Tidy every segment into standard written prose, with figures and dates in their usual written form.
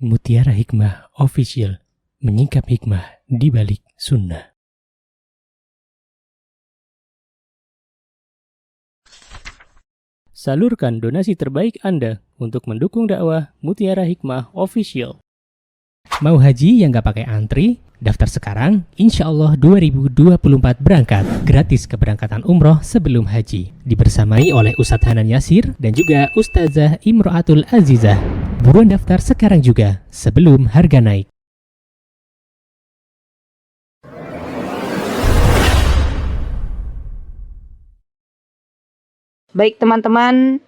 Mutiara Hikmah Official, menyingkap hikmah di balik sunnah. Salurkan donasi terbaik Anda untuk mendukung dakwah Mutiara Hikmah Official. Mau haji yang gak pakai antri? Daftar sekarang, insya Allah 2024 berangkat. Gratis keberangkatan umroh sebelum haji. Dibersamai oleh Ustadz Hanan Yasir dan juga Ustazah Imro'atul Azizah. Buruan daftar sekarang juga, sebelum harga naik. Baik teman-teman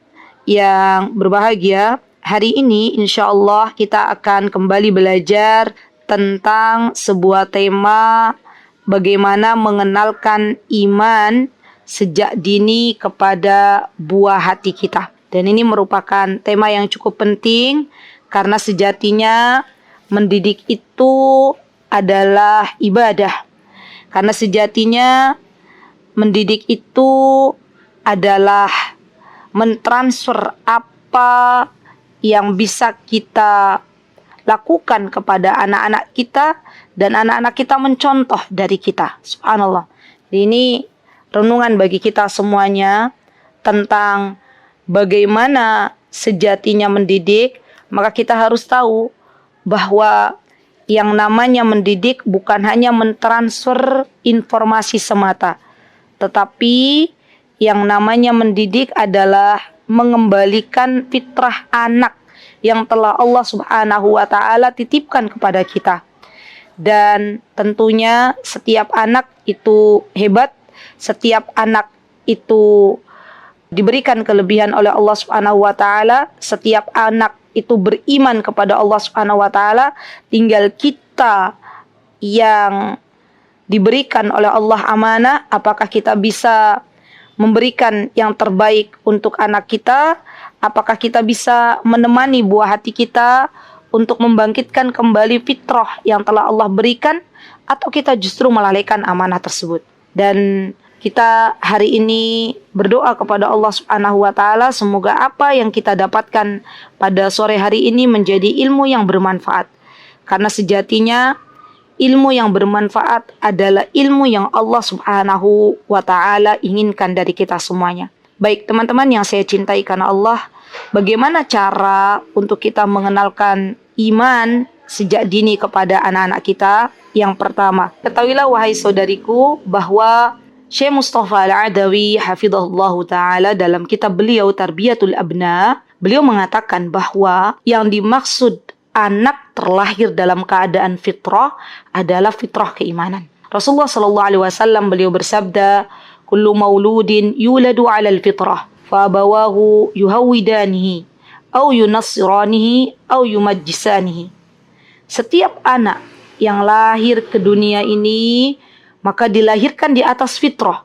yang berbahagia, hari ini insya Allah kita akan kembali belajar tentang sebuah tema bagaimana mengenalkan iman sejak dini kepada buah hati kita. Dan ini merupakan tema yang cukup penting karena sejatinya mendidik itu adalah ibadah. Karena sejatinya mendidik itu adalah mentransfer apa yang bisa kita lakukan kepada anak-anak kita dan anak-anak kita mencontoh dari kita. Subhanallah. Ini renungan bagi kita semuanya tentang bagaimana sejatinya mendidik. Maka kita harus tahu bahwa yang namanya mendidik bukan hanya mentransfer informasi semata, tetapi yang namanya mendidik adalah mengembalikan fitrah anak yang telah Allah Subhanahu wa Ta'ala titipkan kepada kita. Dan tentunya setiap anak itu hebat, setiap anak itu diberikan kelebihan oleh Allah Subhanahu wa Ta'ala, setiap anak itu beriman kepada Allah Subhanahu wa Ta'ala. Tinggal kita yang diberikan oleh Allah amanah, apakah kita bisa memberikan yang terbaik untuk anak kita, apakah kita bisa menemani buah hati kita untuk membangkitkan kembali fitrah yang telah Allah berikan, atau kita justru melalaikan amanah tersebut. Dan kita hari ini berdoa kepada Allah Subhanahu wa Ta'ala, semoga apa yang kita dapatkan pada sore hari ini menjadi ilmu yang bermanfaat. Karena sejatinya ilmu yang bermanfaat adalah ilmu yang Allah Subhanahu wa Ta'ala inginkan dari kita semuanya. Baik teman-teman yang saya cintai karena Allah, bagaimana cara untuk kita mengenalkan iman sejak dini kepada anak-anak kita? Yang pertama, ketahuilah wahai saudariku bahwa Syekh Mustafa Al-Adawi hafizahullahu ta'ala dalam kitab beliau Tarbiyatul Abna, beliau mengatakan bahwa yang dimaksud anak terlahir dalam keadaan fitrah adalah fitrah keimanan. Rasulullah sallallahu alaihi wasallam beliau bersabda, "Kullu mauludin yuladu 'alal fitrah, fa abawahu yuhawidanihi aw yunassiranihi aw yumajjisanihi." Setiap anak yang lahir ke dunia ini maka dilahirkan di atas fitrah.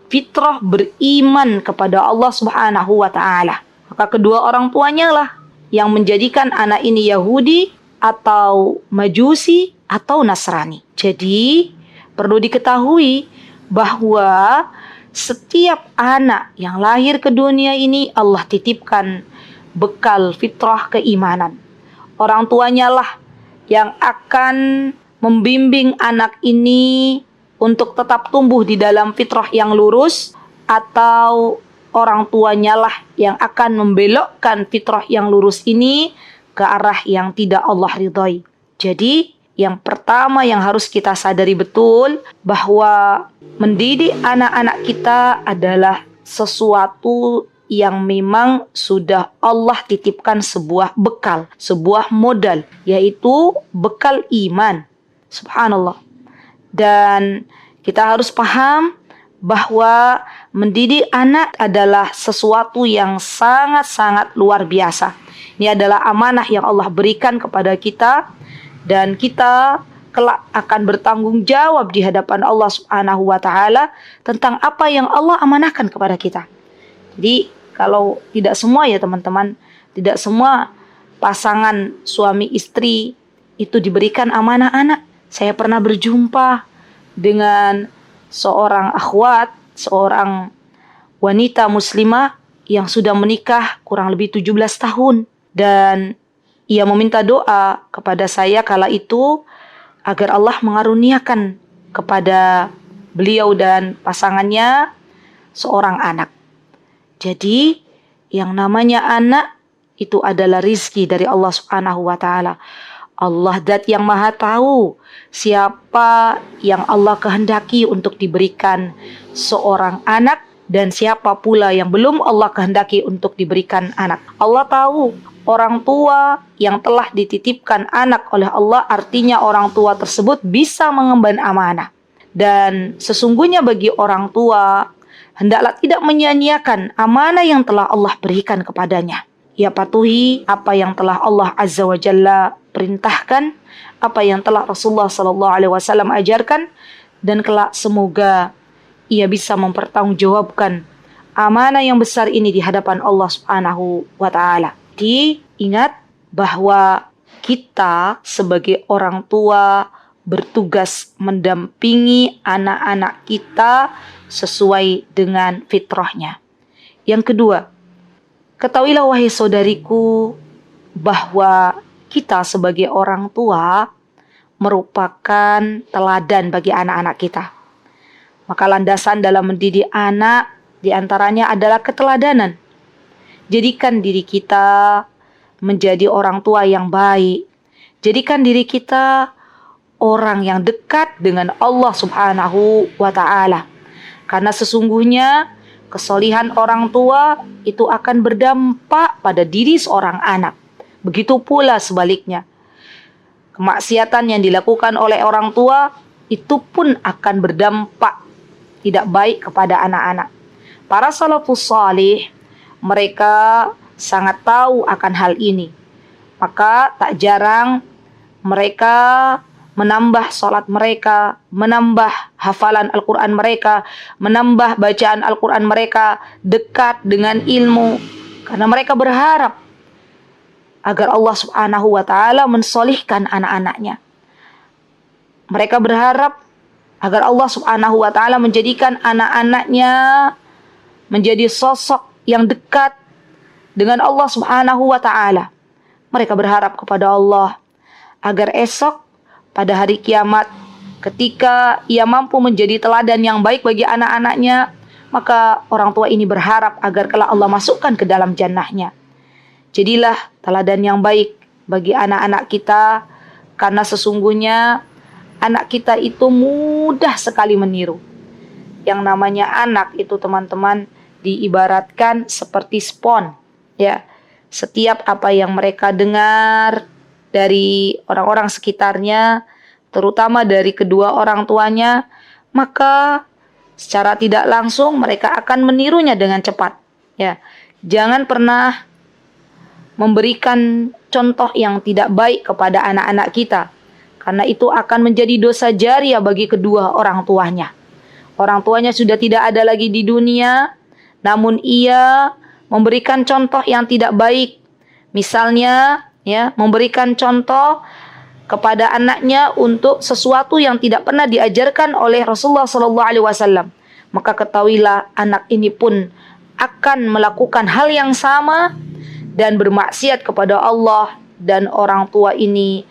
Fitrah beriman kepada Allah Subhanahu wa Ta'ala. Maka kedua orang tuanya lah yang menjadikan anak ini Yahudi atau Majusi atau Nasrani. Jadi perlu diketahui bahwa setiap anak yang lahir ke dunia ini Allah titipkan bekal fitrah keimanan. Orang tuanya lah yang akan membimbing anak ini untuk tetap tumbuh di dalam fitrah yang lurus, atau orang tuanya lah yang akan membelokkan fitrah yang lurus ini ke arah yang tidak Allah ridhai. Jadi yang pertama yang harus kita sadari betul bahwa mendidik anak-anak kita adalah sesuatu yang memang sudah Allah titipkan sebuah bekal, sebuah modal, yaitu bekal iman. Subhanallah. Dan kita harus paham bahwa mendidik anak adalah sesuatu yang sangat-sangat luar biasa. Ini adalah amanah yang Allah berikan kepada kita, dan kita kelak akan bertanggung jawab di hadapan Allah Subhanahu wa Ta'ala tentang apa yang Allah amanahkan kepada kita. Jadi kalau tidak semua ya teman-teman, tidak semua pasangan suami istri itu diberikan amanah anak. Saya pernah berjumpa dengan seorang akhwat, seorang wanita muslimah yang sudah menikah kurang lebih 17 tahun. Dan ia meminta doa kepada saya kala itu agar Allah mengaruniakan kepada beliau dan pasangannya seorang anak. Jadi yang namanya anak itu adalah rizki dari Allah Subhanahu wa Ta'ala. Allah zat yang maha tahu siapa yang Allah kehendaki untuk diberikan seorang anak dan siapa pula yang belum Allah kehendaki untuk diberikan anak. Allah tahu orang tua yang telah dititipkan anak oleh Allah, artinya orang tua tersebut bisa mengemban amanah. Dan sesungguhnya bagi orang tua hendaklah tidak menyia-nyiakan amanah yang telah Allah berikan kepadanya. Ia patuhi apa yang telah Allah Azza wa Jalla perintahkan, apa yang telah Rasulullah SAW ajarkan, dan kelak semoga ia bisa mempertanggungjawabkan amanah yang besar ini di hadapan Allah Subhanahu wa Ta'ala. Jadi ingat bahwa kita sebagai orang tua bertugas mendampingi anak-anak kita sesuai dengan fitrahnya. Yang kedua, ketahuilah wahai saudariku bahwa kita sebagai orang tua merupakan teladan bagi anak-anak kita. Maka landasan dalam mendidik anak diantaranya adalah keteladanan. Jadikan diri kita menjadi orang tua yang baik. Jadikan diri kita orang yang dekat dengan Allah Subhanahu wa Ta'ala. Karena sesungguhnya kesolihan orang tua itu akan berdampak pada diri seorang anak. Begitu pula sebaliknya. Kemaksiatan yang dilakukan oleh orang tua itu pun akan berdampak tidak baik kepada anak-anak. Para salafus salih mereka sangat tahu akan hal ini. Maka tak jarang mereka menambah sholat mereka, menambah hafalan Al-Quran mereka, menambah bacaan Al-Quran mereka, dekat dengan ilmu. Karena mereka berharap agar Allah Subhanahu wa Ta'ala mensolihkan anak-anaknya. Mereka berharap agar Allah Subhanahu wa Ta'ala menjadikan anak-anaknya menjadi sosok yang dekat dengan Allah Subhanahu wa Ta'ala. Mereka berharap kepada Allah agar esok pada hari kiamat ketika ia mampu menjadi teladan yang baik bagi anak-anaknya, maka orang tua ini berharap agar kelak Allah masukkan ke dalam jannahnya. Jadilah teladan yang baik bagi anak-anak kita, karena sesungguhnya anak kita itu mudah sekali meniru. Yang namanya anak itu teman-teman diibaratkan seperti spons, ya. Setiap apa yang mereka dengar dari orang-orang sekitarnya, terutama dari kedua orang tuanya, maka secara tidak langsung mereka akan menirunya dengan cepat. Ya, jangan pernah memberikan contoh yang tidak baik kepada anak-anak kita, karena itu akan menjadi dosa jariah bagi kedua orang tuanya. Orang tuanya sudah tidak ada lagi di dunia, namun ia memberikan contoh yang tidak baik. Misalnya, ya, memberikan contoh kepada anaknya untuk sesuatu yang tidak pernah diajarkan oleh Rasulullah SAW. Maka ketahuilah anak ini pun akan melakukan hal yang sama dan bermaksiat kepada Allah, dan orang tua ini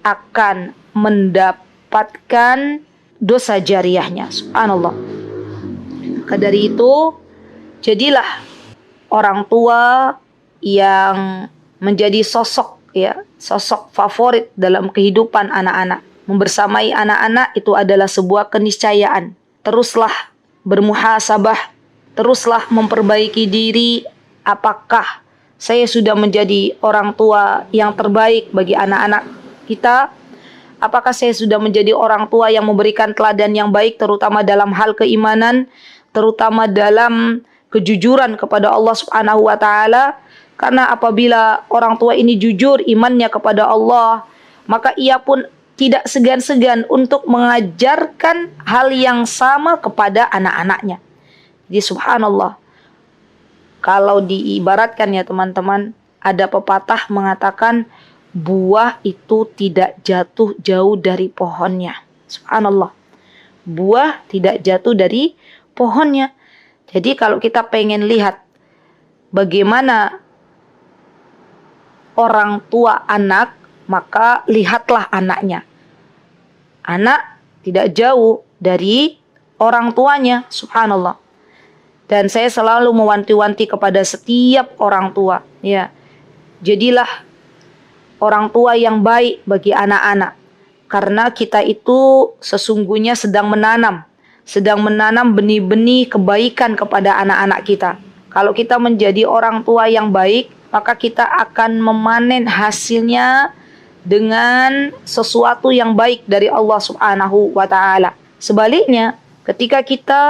akan mendapatkan dosa jariahnya. Subhanallah. Maka dari itu, jadilah orang tua yang menjadi sosok, ya, sosok favorit dalam kehidupan anak-anak. Membersamai anak-anak itu adalah sebuah keniscayaan. Teruslah bermuhasabah, teruslah memperbaiki diri. Apakah saya sudah menjadi orang tua yang terbaik bagi anak-anak kita? Apakah saya sudah menjadi orang tua yang memberikan teladan yang baik, terutama dalam hal keimanan, terutama dalam kejujuran kepada Allah Subhanahu wa Ta'ala? Karena apabila orang tua ini jujur imannya kepada Allah, maka ia pun tidak segan-segan untuk mengajarkan hal yang sama kepada anak-anaknya. Jadi subhanallah, kalau diibaratkan ya teman-teman, ada pepatah mengatakan buah itu tidak jatuh jauh dari pohonnya. Subhanallah, buah tidak jatuh dari pohonnya. Jadi kalau kita pengen lihat bagaimana orang tua anak, maka lihatlah anaknya. Anak tidak jauh dari orang tuanya, subhanallah. Dan saya selalu mewanti-wanti kepada setiap orang tua, ya. Jadilah orang tua yang baik bagi anak-anak. Karena kita itu sesungguhnya sedang menanam benih-benih kebaikan kepada anak-anak kita. Kalau kita menjadi orang tua yang baik, maka kita akan memanen hasilnya dengan sesuatu yang baik dari Allah Subhanahu wa taala. Sebaliknya, ketika kita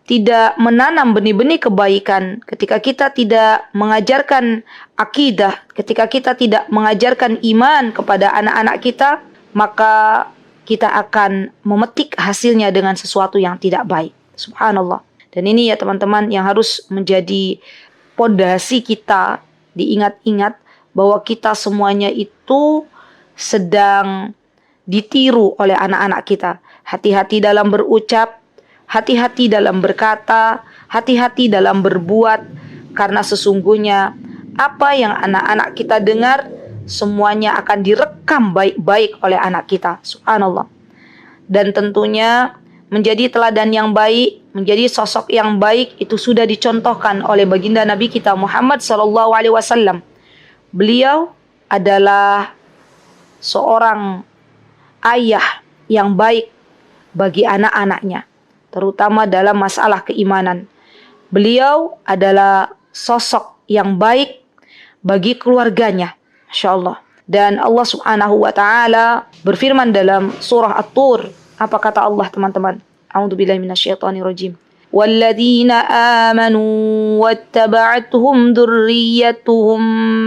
tidak menanam benih-benih kebaikan, ketika kita tidak mengajarkan akidah, ketika kita tidak mengajarkan iman kepada anak-anak kita, maka kita akan memetik hasilnya dengan sesuatu yang tidak baik. Subhanallah. Dan ini ya teman-teman yang harus menjadi pondasi kita, diingat-ingat bahwa kita semuanya itu sedang ditiru oleh anak-anak kita. Hati-hati dalam berucap, hati-hati dalam berkata, hati-hati dalam berbuat, karena sesungguhnya apa yang anak-anak kita dengar semuanya akan direkam baik-baik oleh anak kita. Subhanallah. Dan tentunya menjadi teladan yang baik, menjadi sosok yang baik itu sudah dicontohkan oleh baginda Nabi kita Muhammad SAW. Beliau adalah seorang ayah yang baik bagi anak-anaknya, terutama dalam masalah keimanan. Beliau adalah sosok yang baik bagi keluarganya, Masya Allah. Dan Allah Subhanahu wa taala berfirman dalam surah At-Tur. Apa kata Allah, teman-teman? A'udzubillahi minasyaitonirrajim. Walladzina amanu wattaba'atuhum dzurriyyatuhum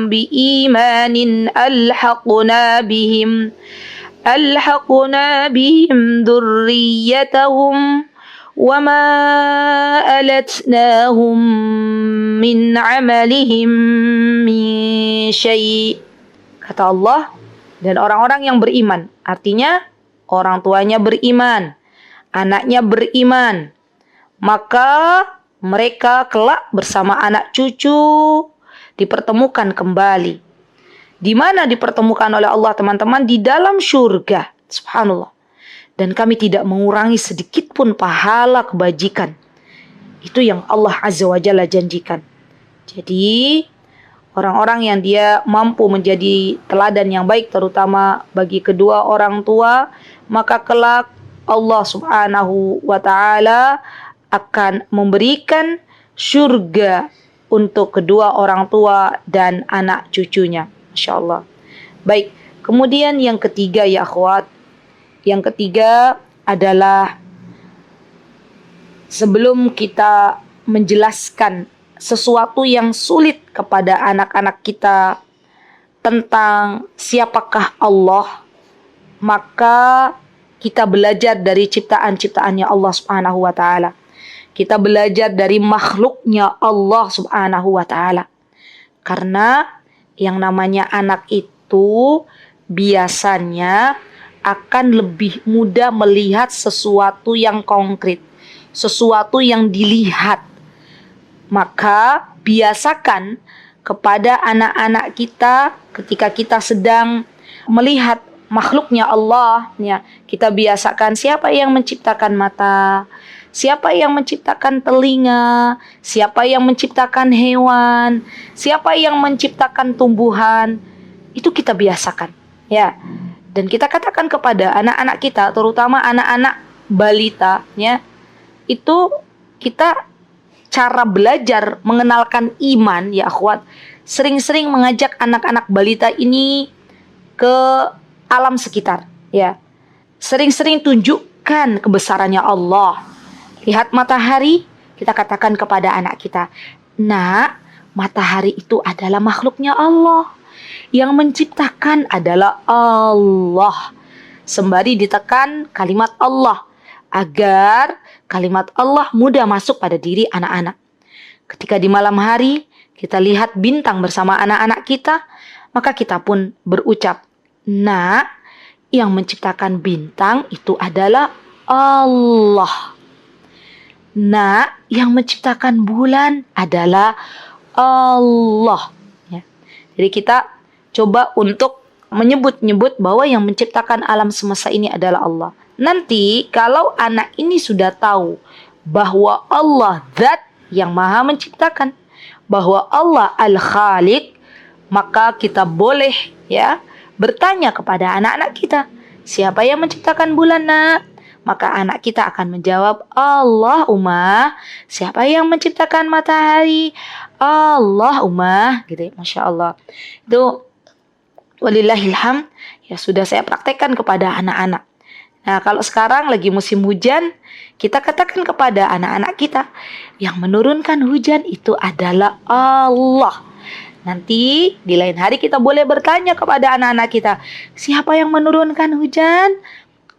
biimanin alhaqna bihim dzurriyyatahum wama alatnahum min amalihim min syai'. Kata Allah, dan orang-orang yang beriman, artinya orang tuanya beriman, anaknya beriman, maka mereka kelak bersama anak cucu dipertemukan kembali. Di mana dipertemukan oleh Allah, teman-teman? Di dalam surga. Subhanallah. Dan kami tidak mengurangi sedikit pun pahala kebajikan. Itu yang Allah Azza wa Jalla janjikan. Jadi orang-orang yang dia mampu menjadi teladan yang baik, terutama bagi kedua orang tua, maka kelak Allah Subhanahu wa taala akan memberikan surga untuk kedua orang tua dan anak cucunya. Masya Allah. Baik, kemudian yang ketiga ya akhwat. Yang ketiga adalah sebelum kita menjelaskan sesuatu yang sulit kepada anak-anak kita tentang siapakah Allah, maka kita belajar dari ciptaan-ciptaannya Allah Subhanahu wa taala. Kita belajar dari makhluknya Allah Subhanahu wa taala. Karena yang namanya anak itu biasanya akan lebih mudah melihat sesuatu yang konkret, sesuatu yang dilihat. Maka biasakan kepada anak-anak kita ketika kita sedang melihat makhluknya Allah, ya, kita biasakan siapa yang menciptakan mata, siapa yang menciptakan telinga, siapa yang menciptakan hewan, siapa yang menciptakan tumbuhan. Itu kita biasakan, ya. Dan kita katakan kepada anak-anak kita, terutama anak-anak balita, ya, itu kita cara belajar mengenalkan iman, ya akhwat, sering-sering mengajak anak-anak balita ini ke alam sekitar, ya. Sering-sering tunjukkan kebesarannya Allah. Lihat matahari, kita katakan kepada anak kita, "Nak, matahari itu adalah makhluknya Allah. Yang menciptakan adalah Allah." Sembari ditekan kalimat Allah agar kalimat Allah mudah masuk pada diri anak-anak. Ketika di malam hari kita lihat bintang bersama anak-anak kita, maka kita pun berucap, "Nak, yang menciptakan bintang itu adalah Allah. Nak, yang menciptakan bulan adalah Allah." Ya. Jadi kita coba untuk menyebut-nyebut bahwa yang menciptakan alam semesta ini adalah Allah. Nanti kalau anak ini sudah tahu bahwa Allah zat yang maha menciptakan, bahwa Allah al-Khaliq, maka kita boleh ya bertanya kepada anak-anak kita, siapa yang menciptakan bulan, nak? Maka anak kita akan menjawab, Allah, Ummah. Siapa yang menciptakan matahari? Allah, Ummah. Gitu ya, Masya Allah. Itu walillahilham, ya sudah saya praktekkan kepada anak-anak. Nah, kalau sekarang lagi musim hujan, kita katakan kepada anak-anak kita, yang menurunkan hujan itu adalah Allah. Nanti di lain hari kita boleh bertanya kepada anak-anak kita, siapa yang menurunkan hujan?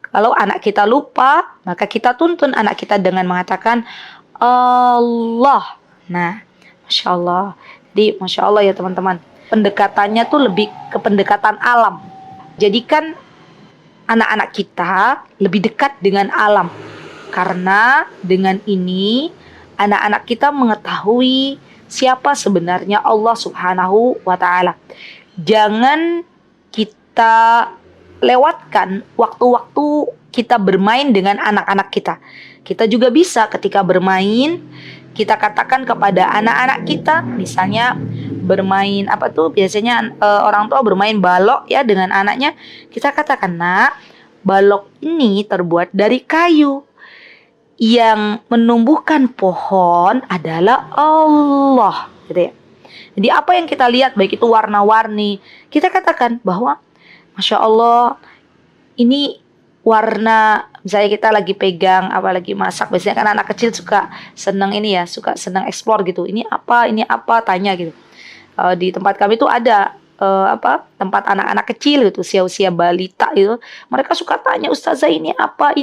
Kalau anak kita lupa, maka kita tuntun anak kita dengan mengatakan Allah. Nah, Masya Allah. Jadi, Masya Allah ya teman-teman. Pendekatannya tuh lebih ke pendekatan alam. Jadikan anak-anak kita lebih dekat dengan alam. Karena dengan ini, anak-anak kita mengetahui siapa sebenarnya Allah Subhanahu wa Ta'ala. Jangan kita lewatkan waktu-waktu kita bermain dengan anak-anak kita. Kita juga bisa ketika bermain, kita katakan kepada anak-anak kita, misalnya bermain apa tuh biasanya orang tua bermain balok ya dengan anaknya, kita katakan, nak, balok ini terbuat dari kayu, yang menumbuhkan pohon adalah Allah, gitu ya. Jadi apa yang kita lihat baik itu warna-warni, kita katakan bahwa Masya Allah, ini warna, misalnya kita lagi pegang, apalagi masak, biasanya kan anak kecil suka senang ini ya, suka senang explore gitu. Ini apa, tanya gitu. Di tempat kami tuh ada tempat anak-anak kecil gitu, usia-usia balita itu. Mereka suka tanya, Ustazah ini apa?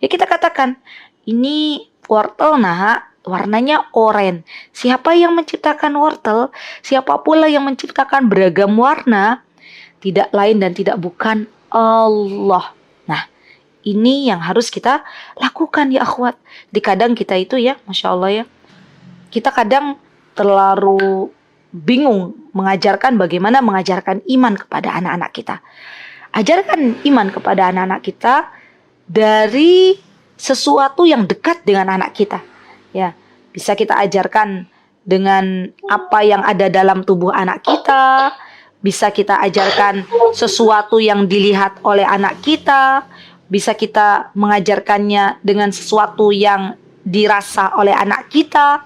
Ya kita katakan, ini wortel, nak. Warnanya oranye. Siapa yang menciptakan wortel? Siapa pula yang menciptakan beragam warna? Tidak lain dan tidak bukan Allah. Nah, ini yang harus kita lakukan ya akhwat. Di kadang kita itu ya, Masya Allah ya, kita kadang terlalu bingung bagaimana mengajarkan iman kepada anak-anak kita. Ajarkan iman kepada anak-anak kita dari sesuatu yang dekat dengan anak kita. Ya, bisa kita ajarkan dengan apa yang ada dalam tubuh anak kita. Bisa kita ajarkan sesuatu yang dilihat oleh anak kita. Bisa kita mengajarkannya dengan sesuatu yang dirasa oleh anak kita.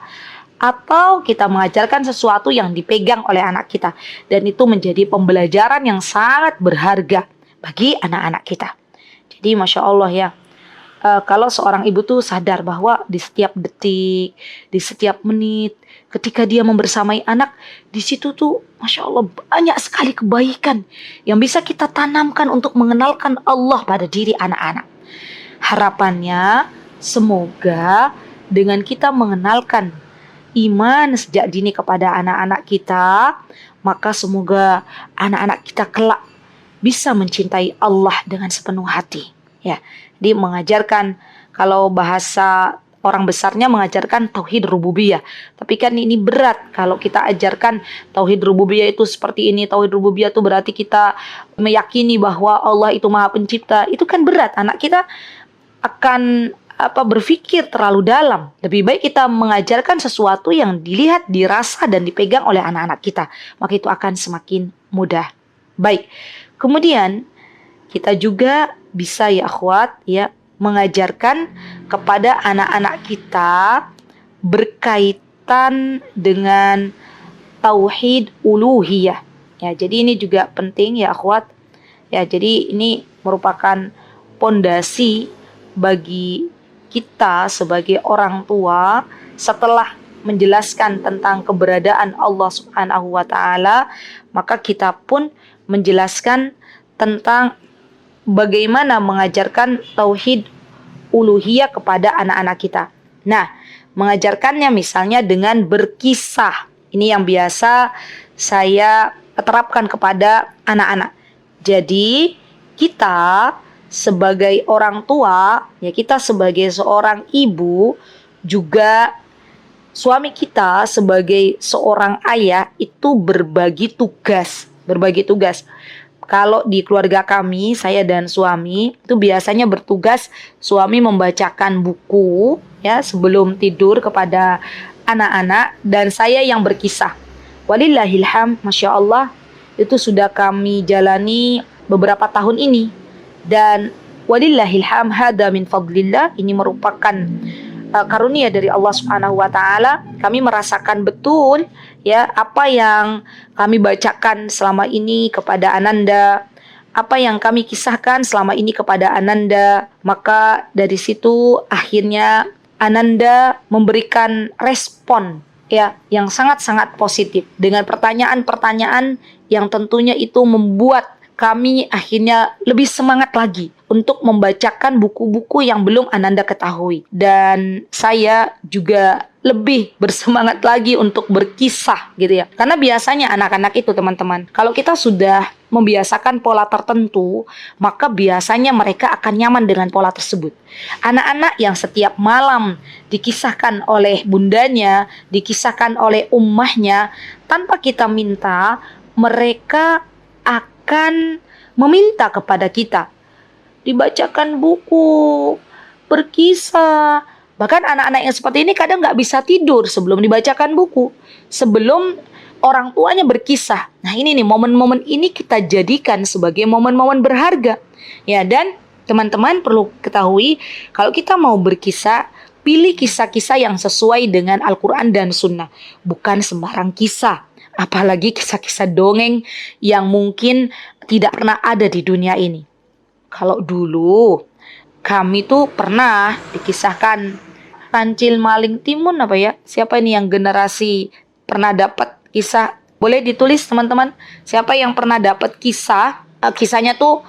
Atau kita mengajarkan sesuatu yang dipegang oleh anak kita. Dan itu menjadi pembelajaran yang sangat berharga bagi anak-anak kita. Jadi Masya Allah ya. Kalau seorang ibu tuh sadar bahwa di setiap detik, di setiap menit, ketika dia membersamai anak, di situ tuh Masya Allah banyak sekali kebaikan yang bisa kita tanamkan untuk mengenalkan Allah pada diri anak-anak. Harapannya semoga dengan kita mengenalkan iman sejak dini kepada anak-anak kita, maka semoga anak-anak kita kelak bisa mencintai Allah dengan sepenuh hati. Ya, dia mengajarkan, kalau bahasa orang besarnya mengajarkan tauhid rububiyah. Tapi kan ini berat kalau kita ajarkan tauhid rububiyah itu seperti ini. Tauhid rububiyah itu berarti kita meyakini bahwa Allah itu Maha Pencipta. Itu kan berat. Anak kita akan berpikir terlalu dalam. Lebih baik kita mengajarkan sesuatu yang dilihat, dirasa dan dipegang oleh anak-anak kita. Maka itu akan semakin mudah. Baik. Kemudian kita juga bisa ya akhwat ya mengajarkan kepada anak-anak kita berkaitan dengan tauhid uluhiyah. Ya, jadi ini juga penting ya akhwat. Ya, jadi ini merupakan pondasi bagi kita sebagai orang tua setelah menjelaskan tentang keberadaan Allah Subhanahu wa Ta'ala, maka kita pun menjelaskan tentang bagaimana mengajarkan tauhid uluhiyah kepada anak-anak kita. Nah, mengajarkannya misalnya dengan berkisah. Ini yang biasa saya terapkan kepada anak-anak. Jadi, kita sebagai orang tua, ya kita sebagai seorang ibu, juga suami kita sebagai seorang ayah itu berbagi tugas. berbagi tugas. Kalau di keluarga kami, saya dan suami itu biasanya bertugas suami membacakan buku ya sebelum tidur kepada anak-anak dan saya yang berkisah. Walillahilham, Masya Allah, itu sudah kami jalani beberapa tahun ini. Dan walillahilham, hada min fadlillah, ini merupakan karunia dari Allah Subhanahu wa taala. Kami merasakan betul ya apa yang kami bacakan selama ini kepada Ananda, apa yang kami kisahkan selama ini kepada Ananda. Maka dari situ akhirnya Ananda memberikan respon ya yang sangat-sangat positif dengan pertanyaan-pertanyaan yang tentunya itu membuat kami akhirnya lebih semangat lagi untuk membacakan buku-buku yang belum Ananda ketahui. Dan saya juga lebih bersemangat lagi untuk berkisah gitu ya. Karena biasanya anak-anak itu teman-teman, kalau kita sudah membiasakan pola tertentu, maka biasanya mereka akan nyaman dengan pola tersebut. Anak-anak yang setiap malam dikisahkan oleh bundanya, dikisahkan oleh ummahnya, tanpa kita minta, mereka akan meminta kepada kita dibacakan buku, berkisah. Bahkan anak-anak yang seperti ini kadang nggak bisa tidur sebelum dibacakan buku, sebelum orang tuanya berkisah. Nah ini nih, momen-momen ini kita jadikan sebagai momen-momen berharga ya. Dan teman-teman perlu ketahui, kalau kita mau berkisah, pilih kisah-kisah yang sesuai dengan Al-Quran dan Sunnah, bukan sembarang kisah. Apalagi kisah-kisah dongeng yang mungkin tidak pernah ada di dunia ini. Kalau dulu kami tuh pernah dikisahkan Kancil Maling Timun apa ya? Siapa ini yang generasi pernah dapat kisah? Boleh ditulis teman-teman. Siapa yang pernah dapat kisah? Kisahnya tuh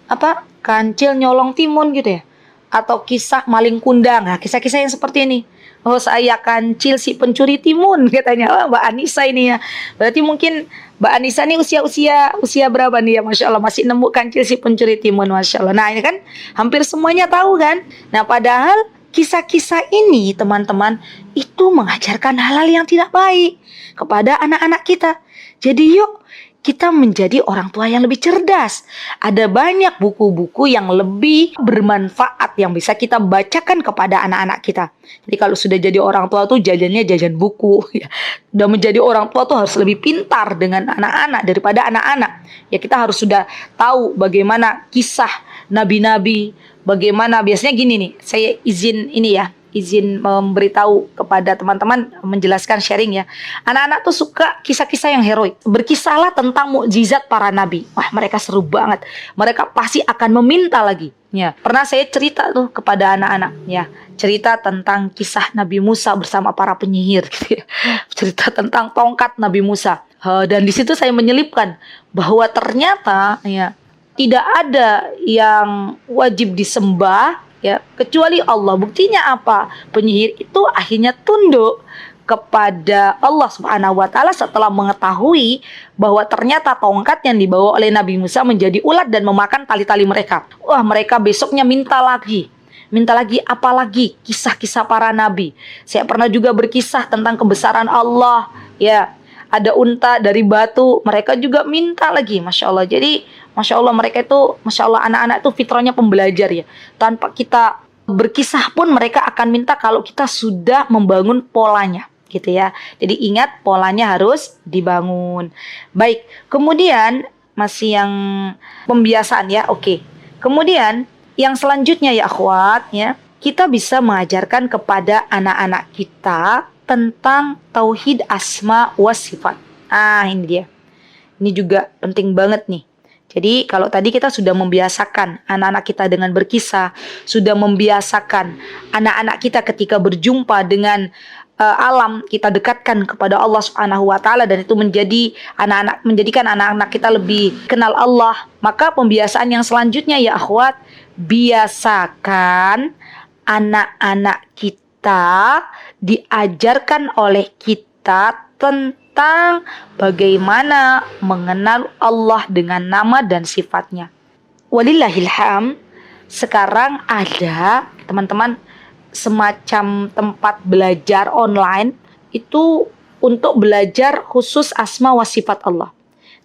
apa? Kancil Nyolong Timun gitu ya? Atau kisah Maling Kundang. Nah, kisah-kisah yang seperti ini. Oh, saya Kancil si pencuri timun katanya. Oh, Mbak Anissa ini ya. Berarti mungkin Mbak Anissa ini usia berapa nih ya? Masya Allah, masih nemu Kancil si pencuri timun, Masya Allah. Nah ini kan hampir semuanya tahu kan. Nah padahal kisah-kisah ini teman-teman itu mengajarkan hal-hal yang tidak baik kepada anak-anak kita. Jadi yuk kita menjadi orang tua yang lebih cerdas. Ada banyak buku-buku yang lebih bermanfaat yang bisa kita bacakan kepada anak-anak kita. Jadi kalau sudah jadi orang tua tuh jajannya jajan buku. Ya. Udah menjadi orang tua tuh harus lebih pintar dengan anak-anak daripada anak-anak. Ya kita harus sudah tahu bagaimana kisah nabi-nabi. Bagaimana biasanya gini nih, saya izin memberitahu kepada teman-teman, menjelaskan sharing ya. Anak-anak tuh suka kisah-kisah yang heroik. Berkisahlah tentang mukjizat para nabi. Wah, mereka seru banget. Mereka pasti akan meminta lagi. Ya, pernah saya cerita tuh kepada anak-anak ya, cerita tentang kisah Nabi Musa bersama para penyihir gitu ya. Cerita tentang tongkat Nabi Musa. Dan di situ saya menyelipkan bahwa ternyata ya tidak ada yang wajib disembah ya kecuali Allah. Buktinya apa? Penyihir itu akhirnya tunduk kepada Allah Subhanahu wa taala setelah mengetahui bahwa ternyata tongkat yang dibawa oleh Nabi Musa menjadi ulat dan memakan tali-tali mereka. Wah, mereka besoknya minta lagi apalagi kisah-kisah para nabi. Saya pernah juga berkisah tentang kebesaran Allah ya. Ada unta dari batu, mereka juga minta lagi. Masya Allah. Jadi Masya Allah, mereka itu, Masya Allah, anak-anak itu fitrahnya pembelajar ya. Tanpa kita berkisah pun mereka akan minta kalau kita sudah membangun polanya gitu ya. Jadi ingat, polanya harus dibangun. Baik, kemudian masih yang pembiasaan ya. Oke. Kemudian yang selanjutnya ya akhwat ya, kita bisa mengajarkan kepada anak-anak kita tentang tauhid asma wa sifat. Ini dia. Ini juga penting banget nih. Jadi kalau tadi kita sudah membiasakan anak-anak kita dengan berkisah, sudah membiasakan anak-anak kita ketika berjumpa dengan alam, kita dekatkan kepada Allah Subhanahu wa taala, dan itu menjadikan anak-anak kita lebih kenal Allah. Maka pembiasaan yang selanjutnya ya akhwat, biasakan anak-anak kita diajarkan oleh kita tentang bagaimana mengenal Allah dengan nama dan sifatnya. Walillahilham, sekarang ada teman-teman semacam tempat belajar online itu untuk belajar khusus asma wa sifat Allah.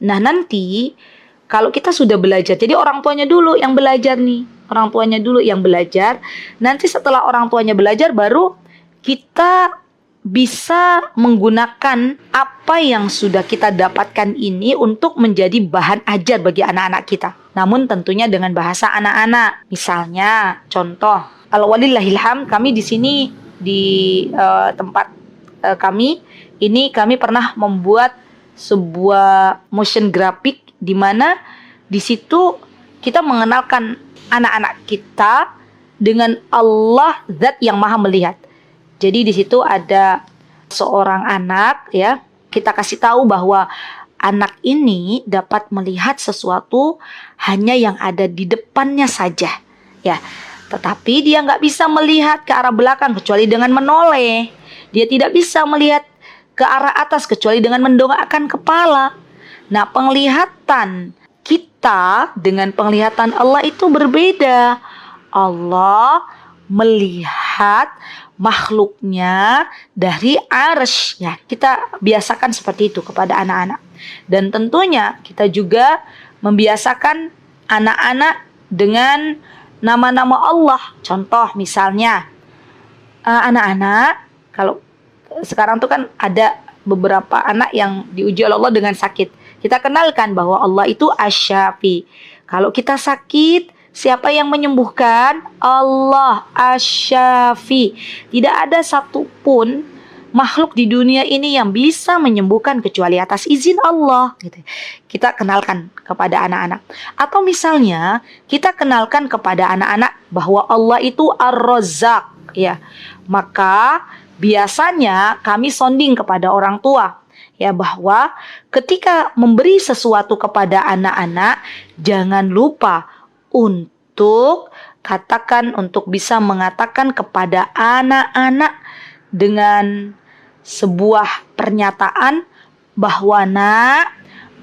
Nah, nanti kalau kita sudah belajar, jadi orang tuanya dulu yang belajar nih. Orang tuanya dulu yang belajar. Nanti setelah orang tuanya belajar, baru kita bisa menggunakan apa yang sudah kita dapatkan ini untuk menjadi bahan ajar bagi anak-anak kita. Namun tentunya dengan bahasa anak-anak. Misalnya, contoh, alwalillahilham, kami di sini di tempat kami, ini kami pernah membuat sebuah motion graphic di mana di situ kita mengenalkan anak-anak kita dengan Allah Zat yang Maha Melihat. Jadi di situ ada seorang anak, ya, kita kasih tahu bahwa anak ini dapat melihat sesuatu hanya yang ada di depannya saja, ya. Tetapi dia nggak bisa melihat ke arah belakang kecuali dengan menoleh. Dia tidak bisa melihat ke arah atas kecuali dengan mendongakkan kepala. Nah, penglihatan kita dengan penglihatan Allah itu berbeda. Allah melihat makhluknya dari arsy. Ya, kita biasakan seperti itu kepada anak-anak. Dan tentunya kita juga membiasakan anak-anak dengan nama-nama Allah. Contoh misalnya, anak-anak, kalau sekarang tuh kan ada beberapa anak yang diuji oleh Allah dengan sakit. Kita kenalkan bahwa Allah itu Asy-Syafi. Kalau kita sakit, siapa yang menyembuhkan? Allah Asy-Syafi. Tidak ada satupun makhluk di dunia ini yang bisa menyembuhkan kecuali atas izin Allah. Gitu. Kita kenalkan kepada anak-anak. Atau misalnya kita kenalkan kepada anak-anak bahwa Allah itu Ar-Razzaq. Ya, maka biasanya kami sounding kepada orang tua, ya, bahwa ketika memberi sesuatu kepada anak-anak, jangan lupa untuk bisa mengatakan kepada anak-anak dengan sebuah pernyataan bahwa, nak,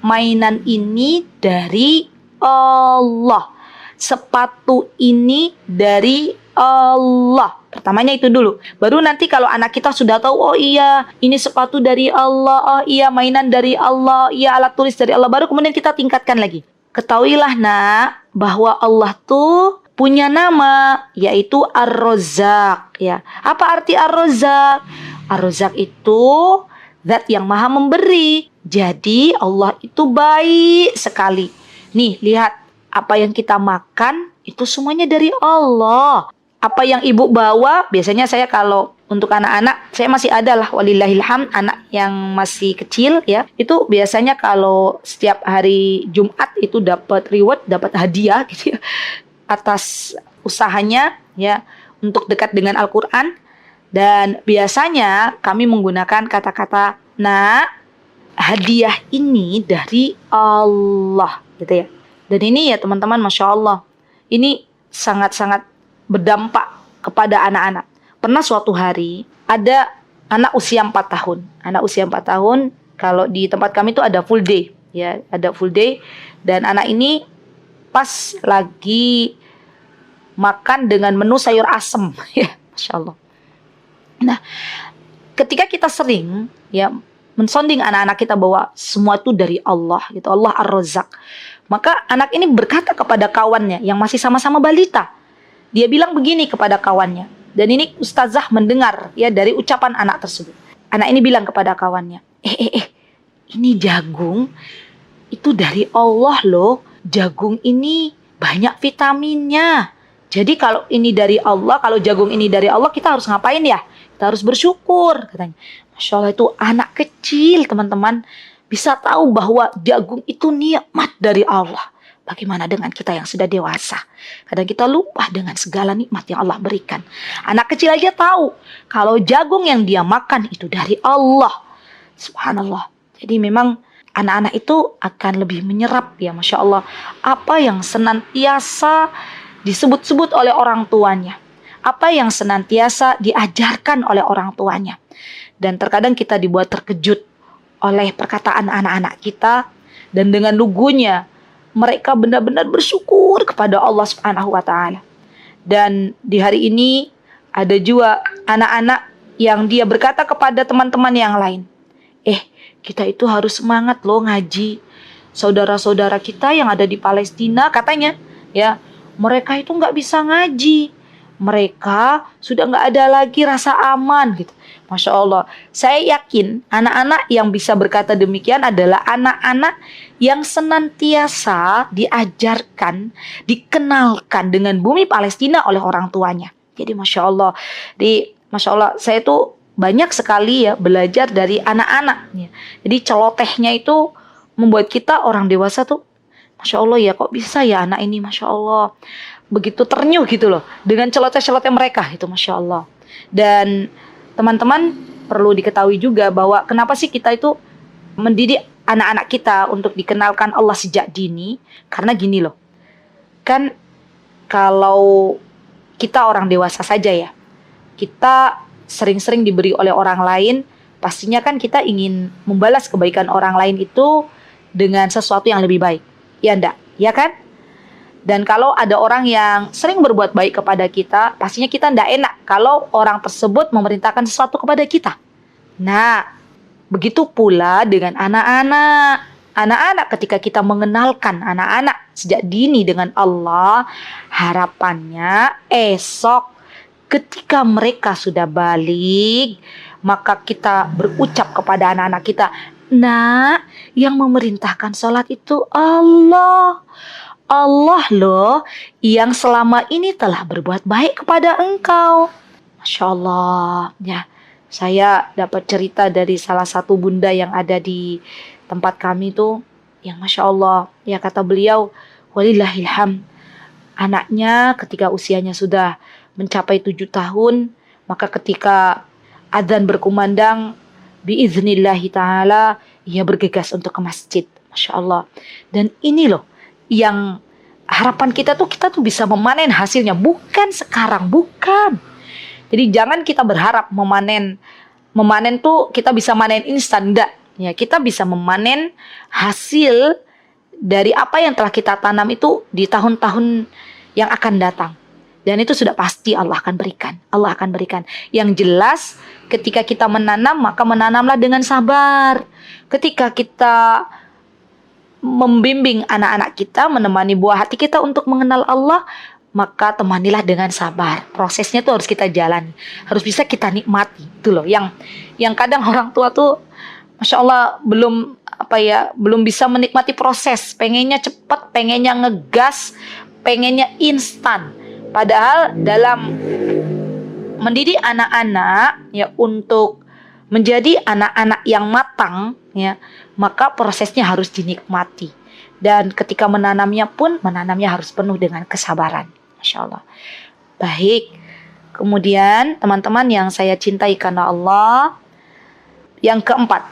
mainan ini dari Allah, sepatu ini dari Allah. Pertamanya itu dulu. Baru nanti kalau anak kita sudah tahu, oh iya, ini sepatu dari Allah, oh iya, mainan dari Allah, iya, alat tulis dari Allah, baru kemudian kita tingkatkan lagi. Ketahuilah, nak, bahwa Allah tuh punya nama, yaitu Ar-Razzaq, ya. Apa arti Ar-Razzaq? Ar-Razzaq itu Zat yang Maha Memberi. Jadi Allah itu baik sekali. Nih, lihat, apa yang kita makan itu semuanya dari Allah. Apa yang ibu bawa, biasanya saya kalau untuk anak-anak, saya masih ada lah, walillahilham, anak yang masih kecil, ya, itu biasanya kalau setiap hari Jumat itu dapat reward, dapat hadiah gitu ya, atas usahanya, ya, untuk dekat dengan Al-Quran. Dan biasanya kami menggunakan kata-kata, nak, hadiah ini dari Allah, gitu ya. Dan ini ya teman-teman, Masya Allah, ini sangat-sangat berdampak kepada anak-anak. Pernah suatu hari ada anak usia 4 tahun. Anak usia 4 tahun, kalau di tempat kami itu ada full day, ya, ada full day. Dan anak ini pas lagi makan dengan menu sayur asem, ya, Masya Allah. Nah, ketika kita sering, ya, mensonding anak-anak kita bahwa semua itu dari Allah, gitu, Allah Ar-Razzaq, maka anak ini berkata kepada kawannya yang masih sama-sama balita. Dia bilang begini kepada kawannya, dan ini ustazah mendengar, ya, dari ucapan anak tersebut. Anak ini bilang kepada kawannya, ini jagung itu dari Allah loh. Jagung ini banyak vitaminnya. Jadi kalau ini dari Allah, kalau jagung ini dari Allah, kita harus ngapain ya? Kita harus bersyukur, katanya. Masya Allah, itu anak kecil, teman-teman, bisa tahu bahwa jagung itu nikmat dari Allah. Bagaimana dengan kita yang sudah dewasa? Kadang kita lupa dengan segala nikmat yang Allah berikan. Anak kecil aja tahu kalau jagung yang dia makan itu dari Allah. Subhanallah. Jadi memang anak-anak itu akan lebih menyerap, ya, Masya Allah, apa yang senantiasa disebut-sebut oleh orang tuanya, apa yang senantiasa diajarkan oleh orang tuanya. Dan terkadang kita dibuat terkejut oleh perkataan anak-anak kita, dan dengan lugunya mereka benar-benar bersyukur kepada Allah Subhanahu wa Ta'ala. Dan di hari ini ada juga anak-anak yang dia berkata kepada teman-teman yang lain, kita itu harus semangat loh ngaji. saudara-saudara kita yang ada di Palestina katanya, ya, mereka itu nggak bisa ngaji. Mereka sudah nggak ada lagi rasa aman gitu. Masya Allah. Saya yakin anak-anak yang bisa berkata demikian adalah anak-anak yang senantiasa diajarkan, dikenalkan dengan bumi Palestina oleh orang tuanya. Jadi Masya Allah. Masya Allah, saya tuh banyak sekali ya belajar dari anak-anak. Jadi celotehnya itu membuat kita orang dewasa tuh, Masya Allah ya, kok bisa ya anak ini, Masya Allah. Begitu ternyuh gitu loh dengan celoteh-celoteh mereka itu, Masya Allah. Dan teman-teman perlu diketahui juga bahwa kenapa sih kita itu mendidik anak-anak kita untuk dikenalkan Allah sejak dini. Karena gini loh, kan kalau kita orang dewasa saja ya, kita sering-sering diberi oleh orang lain, pastinya kan kita ingin membalas kebaikan orang lain itu dengan sesuatu yang lebih baik. Ya enggak? Ya kan? Dan kalau ada orang yang sering berbuat baik kepada kita, pastinya kita enggak enak kalau orang tersebut memerintahkan sesuatu kepada kita. Nah, begitu pula dengan anak-anak. Anak-anak ketika kita mengenalkan anak-anak sejak dini dengan Allah, harapannya esok ketika mereka sudah balik, maka kita berucap kepada anak-anak kita, "Nak, yang memerintahkan sholat itu Allah. Allah loh yang selama ini telah berbuat baik kepada engkau." Masya Allah. Ya, saya dapat cerita dari salah satu bunda yang ada di tempat kami tuh, yang Masya Allah, ya kata beliau, walillahilham, anaknya ketika usianya sudah mencapai 7 tahun, maka ketika adzan berkumandang, biiznillahi ta'ala, ia bergegas untuk ke masjid. Masya Allah. Dan ini loh yang harapan kita tuh bisa memanen hasilnya, bukan sekarang, bukan. Jadi jangan kita berharap memanen tuh kita bisa manen instan, enggak. Ya, kita bisa memanen hasil dari apa yang telah kita tanam itu di tahun-tahun yang akan datang. Dan itu sudah pasti Allah akan berikan. Allah akan berikan. Yang jelas ketika kita menanam, maka menanamlah dengan sabar. Ketika kita membimbing anak-anak kita, menemani buah hati kita untuk mengenal Allah, maka temanilah dengan sabar. Prosesnya tuh harus kita jalani, harus bisa kita nikmati. Itu loh yang kadang orang tua tuh, Masya Allah, belum bisa menikmati proses. Pengennya cepat, pengennya ngegas, pengennya instan. Padahal dalam mendidik anak-anak ya untuk menjadi anak-anak yang matang ya, maka prosesnya harus dinikmati. Dan ketika menanamnya harus penuh dengan kesabaran. Masya Allah. Baik. Kemudian teman-teman yang saya cintai karena Allah, yang keempat,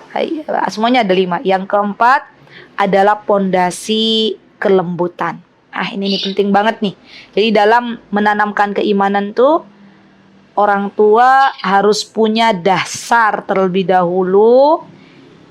semuanya ada 5. Yang keempat adalah pondasi kelembutan. Ini penting banget nih. Jadi dalam menanamkan keimanan tuh, orang tua harus punya dasar terlebih dahulu,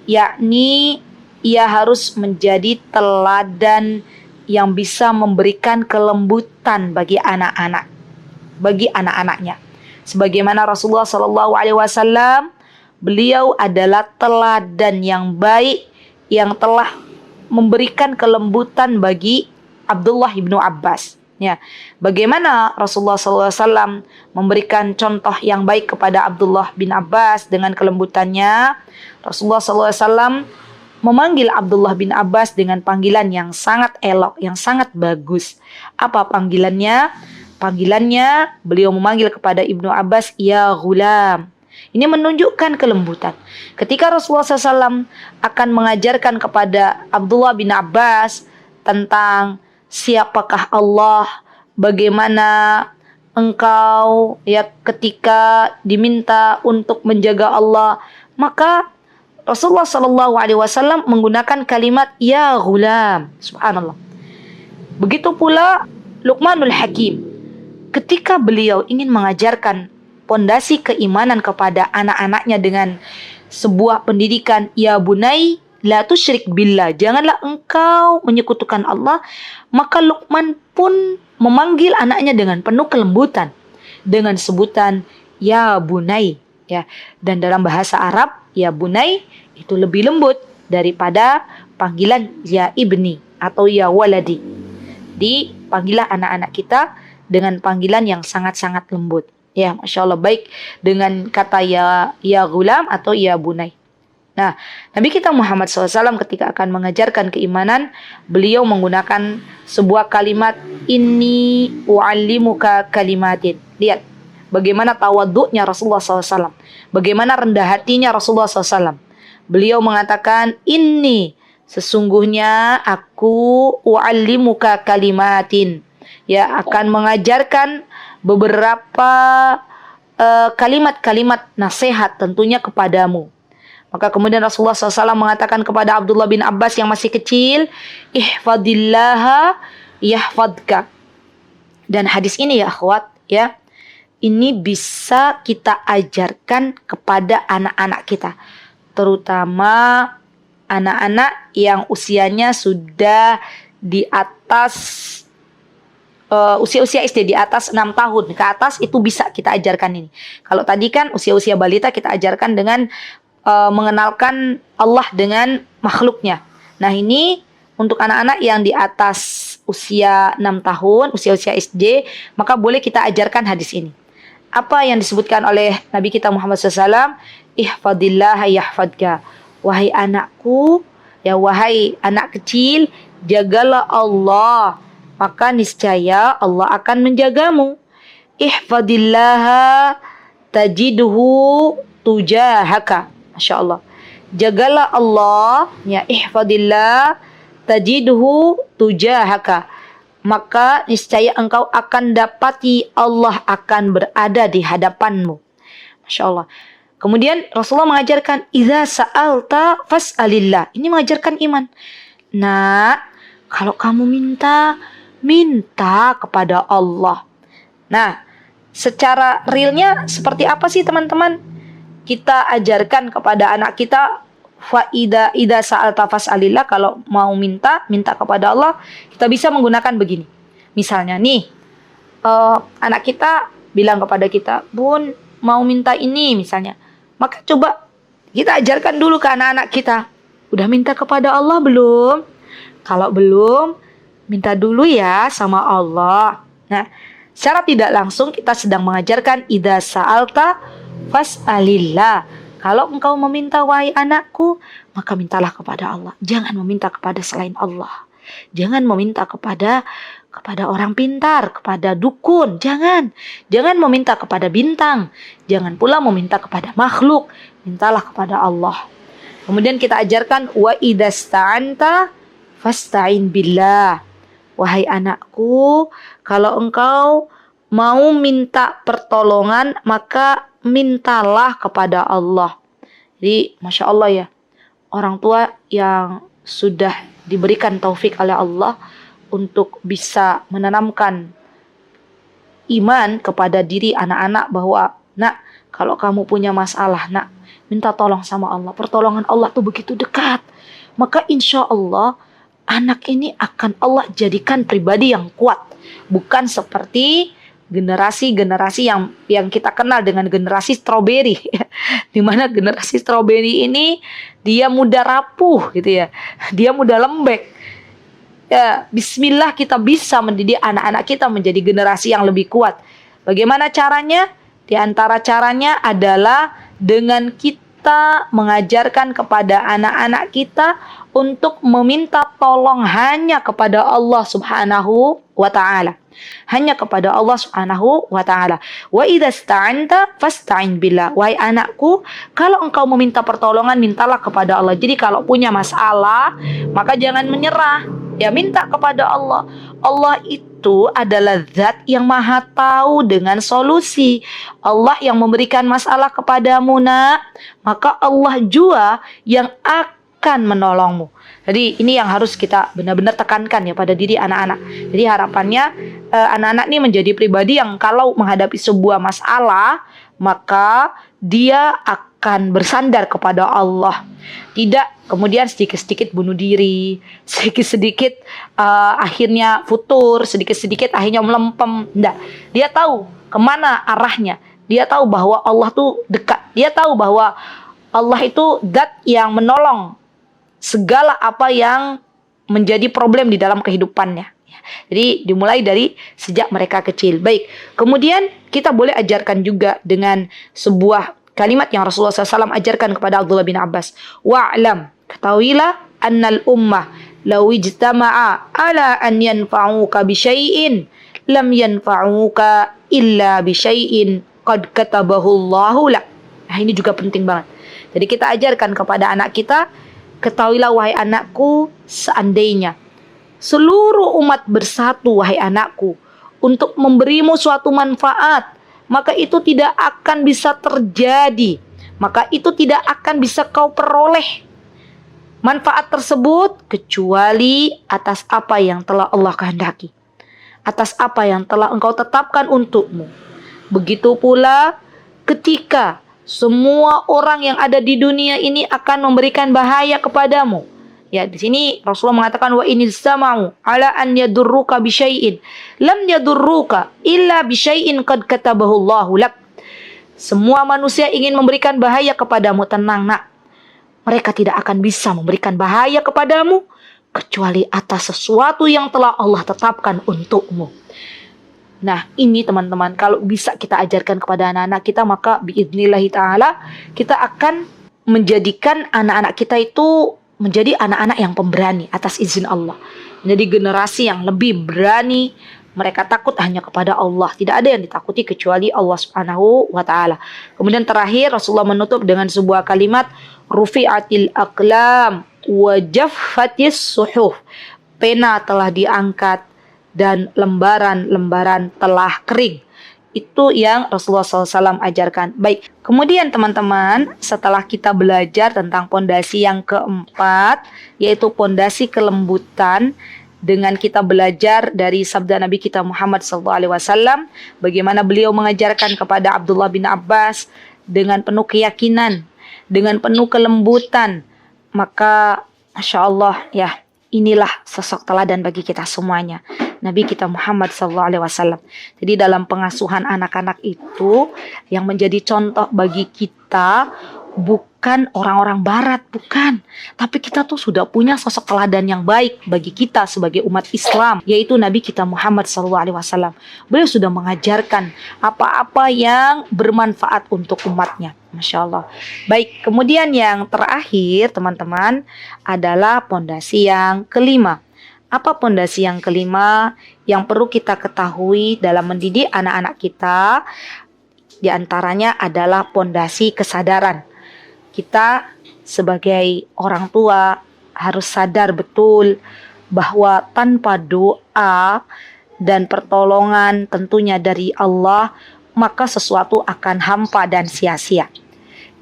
yakni ia harus menjadi teladan yang bisa memberikan kelembutan bagi anak-anaknya. Sebagaimana Rasulullah SAW, beliau adalah teladan yang baik yang telah memberikan kelembutan bagi Abdullah ibnu Abbas. Ya, bagaimana Rasulullah SAW memberikan contoh yang baik kepada Abdullah bin Abbas dengan kelembutannya. Rasulullah SAW memanggil Abdullah bin Abbas dengan panggilan yang sangat elok, yang sangat bagus. Apa panggilannya? Panggilannya beliau memanggil kepada Ibnu Abbas, ya ghulam. Ini menunjukkan kelembutan. Ketika Rasulullah SAW akan mengajarkan kepada Abdullah bin Abbas tentang siapakah Allah, bagaimana engkau ya ketika diminta untuk menjaga Allah, maka Rasulullah SAW menggunakan kalimat ya ghulam. Subhanallah. Begitu pula Luqmanul Hakim, ketika beliau ingin mengajarkan pondasi keimanan kepada anak-anaknya dengan sebuah pendidikan, ya bunai la tusyrik billah, janganlah engkau menyekutukan Allah, maka Luqman pun memanggil anaknya dengan penuh kelembutan dengan sebutan ya bunai ya. Dan dalam bahasa Arab ya bunai itu lebih lembut daripada panggilan ya ibni atau ya waladi. Dipanggilah anak-anak kita dengan panggilan yang sangat-sangat lembut. Ya, Masya Allah, baik dengan kata ya gulam atau ya bunai. Nah, Nabi kita Muhammad SAW ketika akan mengajarkan keimanan, beliau menggunakan sebuah kalimat, inni u'allimuka kalimatin. Lihat, bagaimana tawaduknya Rasulullah SAW. Bagaimana rendah hatinya Rasulullah SAW. Beliau mengatakan, inni, sesungguhnya aku u'allimuka kalimatin. Ya, akan mengajarkan beberapa kalimat-kalimat nasihat tentunya kepadamu. Maka kemudian Rasulullah SAW mengatakan kepada Abdullah bin Abbas yang masih kecil, ihfadillaha yahfadka. Dan hadis ini ya akhwat, ya, ini bisa kita ajarkan kepada anak-anak kita. Terutama anak-anak yang usianya sudah di atas usia-usia SD, di atas 6 tahun ke atas, itu bisa kita ajarkan ini. Kalau tadi kan usia-usia balita kita ajarkan dengan mengenalkan Allah dengan makhluknya. Nah, ini untuk anak-anak yang di atas usia 6 tahun, usia-usia SD, maka boleh kita ajarkan hadis ini. Apa yang disebutkan oleh Nabi kita Muhammad SAW? Ihfadillah yahfadka. Wahai anakku, ya wahai anak kecil, jagalah Allah, maka niscaya Allah akan menjagamu. Ihfadillaha tajidhu tujahaka. Masya Allah. Jagalah Allah, ya ihfadillah tajidhu tujahaka. Maka niscaya engkau akan dapati Allah akan berada di hadapanmu. Masya Allah. Kemudian Rasulullah mengajarkan, idza sa'alta fas'alillah. Ini mengajarkan iman. Nah, kalau kamu minta kepada Allah. Nah, secara realnya seperti apa sih teman-teman? Kita ajarkan kepada anak kita, idza sa'alta fas'alillah, kalau mau minta kepada Allah, kita bisa menggunakan begini. Misalnya nih, anak kita bilang kepada kita, Bun, mau minta ini misalnya. Maka coba kita ajarkan dulu ke anak-anak kita. Udah minta kepada Allah belum? Kalau belum, minta dulu ya sama Allah. Nah, secara tidak langsung kita sedang mengajarkan idza sa'alta fas'alillah. Kalau engkau meminta, wahai anakku, maka mintalah kepada Allah. Jangan meminta kepada selain Allah. Jangan meminta kepada orang pintar, kepada dukun. Jangan meminta kepada bintang. Jangan pula meminta kepada makhluk. Mintalah kepada Allah. Kemudian kita ajarkan wa idasta'anta fasta'in billah. Wahai anakku, kalau engkau mau minta pertolongan, maka mintalah kepada Allah. Jadi, Masya Allah ya, orang tua yang sudah diberikan taufik oleh Allah untuk bisa menanamkan iman kepada diri anak-anak bahwa, nak, kalau kamu punya masalah, nak, minta tolong sama Allah. Pertolongan Allah tuh begitu dekat. Maka insya Allah anak ini akan Allah jadikan pribadi yang kuat. Bukan seperti generasi-generasi yang kita kenal dengan generasi stroberi. Di mana generasi stroberi ini dia mudah rapuh gitu ya. Dia mudah lembek. Ya, bismillah kita bisa mendidik anak-anak kita menjadi generasi yang lebih kuat. Bagaimana caranya? Di antara caranya adalah dengan kita mengajarkan kepada anak-anak kita untuk meminta tolong hanya kepada Allah Subhanahu wa ta'ala. Hanya kepada Allah Subhanahu wa ta'ala. Wa idza sta'anta fasta'in billah. Wahai anakku, kalau engkau meminta pertolongan, mintalah kepada Allah. Jadi kalau punya masalah, maka jangan menyerah. Ya, minta kepada Allah. Allah itu adalah zat yang maha tahu dengan solusi. Allah yang memberikan masalah kepadamu, nak, maka Allah juga yang akan menolongmu. Jadi ini yang harus kita benar-benar tekankan ya pada diri anak-anak. Jadi harapannya anak-anak ini menjadi pribadi yang kalau menghadapi sebuah masalah, maka dia akan bersandar kepada Allah. Tidak kemudian sedikit-sedikit bunuh diri, sedikit-sedikit akhirnya futur, sedikit-sedikit akhirnya melempem. Tidak, dia tahu kemana arahnya. Dia tahu bahwa Allah tuh dekat. Dia tahu bahwa Allah itu zat yang menolong segala apa yang menjadi problem di dalam kehidupannya. Jadi dimulai dari sejak mereka kecil. Baik, kemudian kita boleh ajarkan juga dengan sebuah kalimat yang Rasulullah SAW ajarkan kepada Abdullah bin Abbas. Wa'lam, ketahuilah annal ummah law ijtama'a ala an yanfa'uka bi syai'in lam yanfa'uka illa bi syai'in qad katabahu Allahu lak. Nah, ini juga penting banget. Jadi kita ajarkan kepada anak kita, ketahuilah wahai anakku, seandainya seluruh umat bersatu wahai anakku untuk memberimu suatu manfaat, maka itu tidak akan bisa terjadi, maka itu tidak akan bisa kau peroleh manfaat tersebut kecuali atas apa yang telah Allah kehendaki, atas apa yang telah engkau tetapkan untukmu. Begitu pula ketika semua orang yang ada di dunia ini akan memberikan bahaya kepadamu. Ya, di sini Rasulullah mengatakan wa inil sama'u ala an yadurruka bi syai'in lam yadurruka illa bi syai'in qad katabahu Allahu lak. Semua manusia ingin memberikan bahaya kepadamu, tenang nak. Mereka tidak akan bisa memberikan bahaya kepadamu kecuali atas sesuatu yang telah Allah tetapkan untukmu. Nah, ini teman-teman, kalau bisa kita ajarkan kepada anak-anak kita, maka biidnillahi ta'ala kita akan menjadikan anak-anak kita itu menjadi anak-anak yang pemberani atas izin Allah. Menjadi generasi yang lebih berani. Mereka takut hanya kepada Allah. Tidak ada yang ditakuti kecuali Allah Subhanahu wa ta'ala. Kemudian terakhir Rasulullah menutup dengan sebuah kalimat, rufi'atil aqlam wa jaffatis suhuf. Pena telah diangkat dan lembaran-lembaran telah kering. Itu yang Rasulullah SAW ajarkan. Baik, kemudian teman-teman, setelah kita belajar tentang pondasi yang keempat, yaitu pondasi kelembutan, dengan kita belajar dari sabda Nabi kita Muhammad SAW, bagaimana beliau mengajarkan kepada Abdullah bin Abbas dengan penuh keyakinan, dengan penuh kelembutan, maka Masya Allah ya, inilah sosok teladan bagi kita semuanya. Nabi kita Muhammad SAW. Jadi dalam pengasuhan anak-anak itu yang menjadi contoh bagi kita bukan orang-orang barat, bukan. Tapi kita tuh sudah punya sosok teladan yang baik bagi kita sebagai umat Islam, yaitu Nabi kita Muhammad SAW. Beliau sudah mengajarkan apa-apa yang bermanfaat untuk umatnya. Masya Allah. Baik, kemudian yang terakhir teman-teman adalah pondasi yang kelima. Apa pondasi yang kelima yang perlu kita ketahui dalam mendidik anak-anak kita? Di antaranya adalah pondasi kesadaran. Kita sebagai orang tua harus sadar betul bahwa tanpa doa dan pertolongan tentunya dari Allah, maka sesuatu akan hampa dan sia-sia.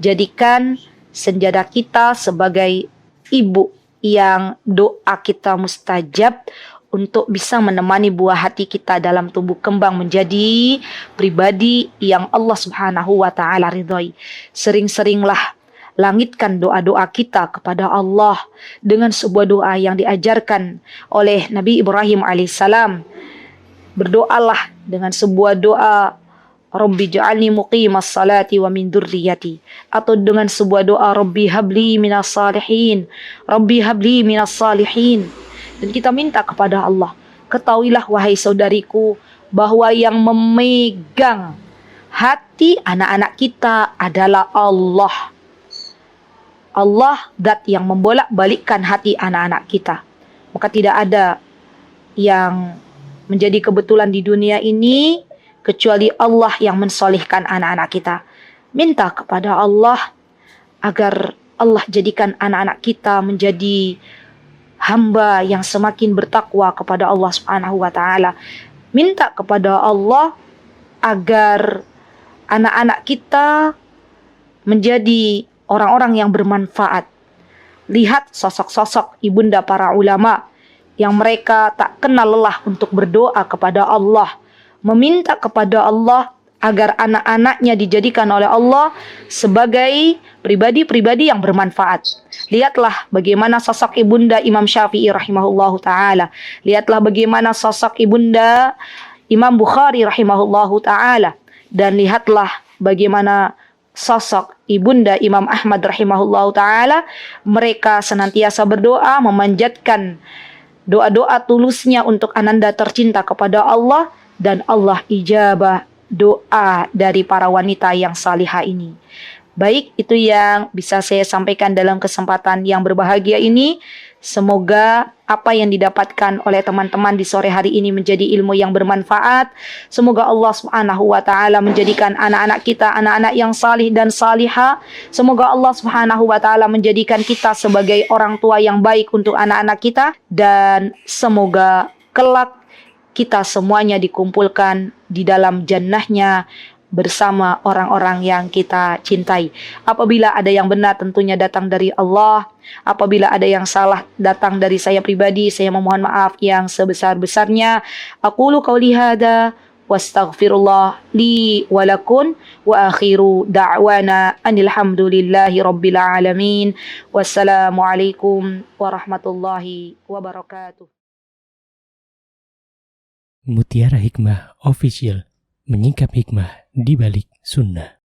Jadikan senjata kita sebagai ibu yang doa kita mustajab untuk bisa menemani buah hati kita dalam tumbuh kembang menjadi pribadi yang Allah Subhanahu wa ta'ala ridhoi. Sering-seringlah langitkan doa-doa kita kepada Allah dengan sebuah doa yang diajarkan oleh Nabi Ibrahim alaihissalam. Berdoalah dengan sebuah doa, Rabbi ja'alni muqimas salati wa min dzurriyyati, atau dengan sebuah doa, Rabbi habli minas salihin, Rabbi habli minas salihin. Dan kita minta kepada Allah, ketahuilah wahai saudariku bahwa yang memegang hati anak-anak kita adalah Allah. Allah zat yang membolak-balikkan hati anak-anak kita. Maka tidak ada yang menjadi kebetulan di dunia ini kecuali Allah yang mensolihkan anak-anak kita. Minta kepada Allah agar Allah jadikan anak-anak kita menjadi hamba yang semakin bertakwa kepada Allah Subhanahu wa ta'ala. Minta kepada Allah agar anak-anak kita menjadi orang-orang yang bermanfaat. Lihat sosok-sosok ibunda para ulama yang mereka tak kenal lelah untuk berdoa kepada Allah, meminta kepada Allah agar anak-anaknya dijadikan oleh Allah sebagai pribadi-pribadi yang bermanfaat. Lihatlah bagaimana sosok ibunda Imam Syafi'i rahimahullahu ta'ala. Lihatlah bagaimana sosok ibunda Imam Bukhari rahimahullahu ta'ala. Dan lihatlah bagaimana sosok ibunda Imam Ahmad rahimahullahu taala, mereka senantiasa berdoa memanjatkan doa-doa tulusnya untuk ananda tercinta kepada Allah, dan Allah ijabah doa dari para wanita yang salihah ini. Baik, itu yang bisa saya sampaikan dalam kesempatan yang berbahagia ini. Semoga apa yang didapatkan oleh teman-teman di sore hari ini menjadi ilmu yang bermanfaat. Semoga Allah Subhanahu wa taala menjadikan anak-anak kita anak-anak yang salih dan salihah. Semoga Allah Subhanahu wa taala menjadikan kita sebagai orang tua yang baik untuk anak-anak kita, dan semoga kelak kita semuanya dikumpulkan di dalam jannahnya bersama orang-orang yang kita cintai. Apabila ada yang benar tentunya datang dari Allah. Apabila ada yang salah datang dari saya pribadi, saya memohon maaf yang sebesar-besarnya. Aqulu qauli hadza wastaghfirullah li wa lakum wa akhiru da'wana anil hamdulillahi rabbil alamin. Wassalamualaikum warahmatullahi wabarakatuh. Mutiara Hikmah Official, menyingkap hikmah di balik sunnah.